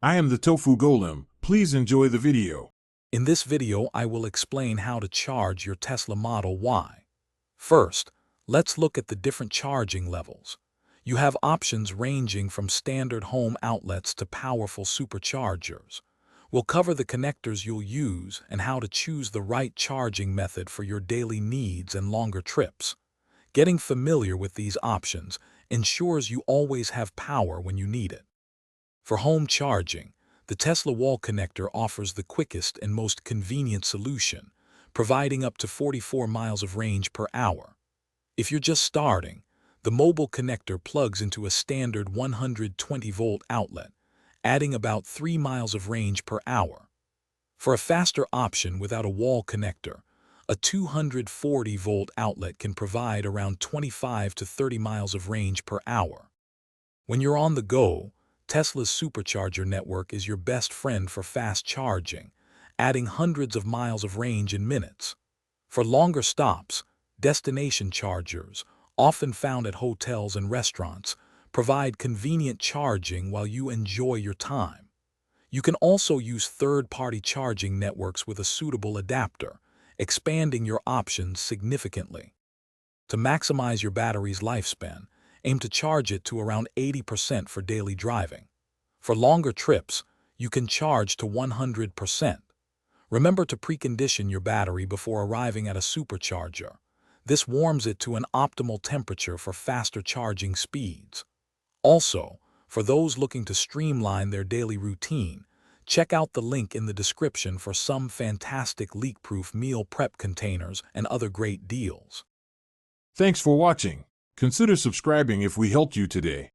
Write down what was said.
I am the Tofu Golem. Please enjoy the video. In this video, I will explain how to charge your Tesla Model Y. First, let's look at the different charging levels. You have options ranging from standard home outlets to powerful superchargers. We'll cover the connectors you'll use and how to choose the right charging method for your daily needs and longer trips. Getting familiar with these options ensures you always have power when you need it. For home charging, the Tesla wall connector offers the quickest and most convenient solution, providing up to 44 miles of range per hour. If you're just starting, the mobile connector plugs into a standard 120-volt outlet, adding about 3 miles of range per hour. For a faster option without a wall connector, a 240-volt outlet can provide around 25 to 30 miles of range per hour. When you're on the go, Tesla's supercharger network is your best friend for fast charging, adding hundreds of miles of range in minutes. For longer stops, destination chargers, often found at hotels and restaurants, provide convenient charging while you enjoy your time. You can also use third-party charging networks with a suitable adapter, expanding your options significantly. To maximize your battery's lifespan, aim to charge it to around 80% for daily driving. For longer trips, you can charge to 100%. Remember to precondition your battery before arriving at a supercharger. This warms it to an optimal temperature for faster charging speeds. Also, for those looking to streamline their daily routine, check out the link in the description for some fantastic leak-proof meal prep containers and other great deals. Thanks for watching. Consider subscribing if we helped you today.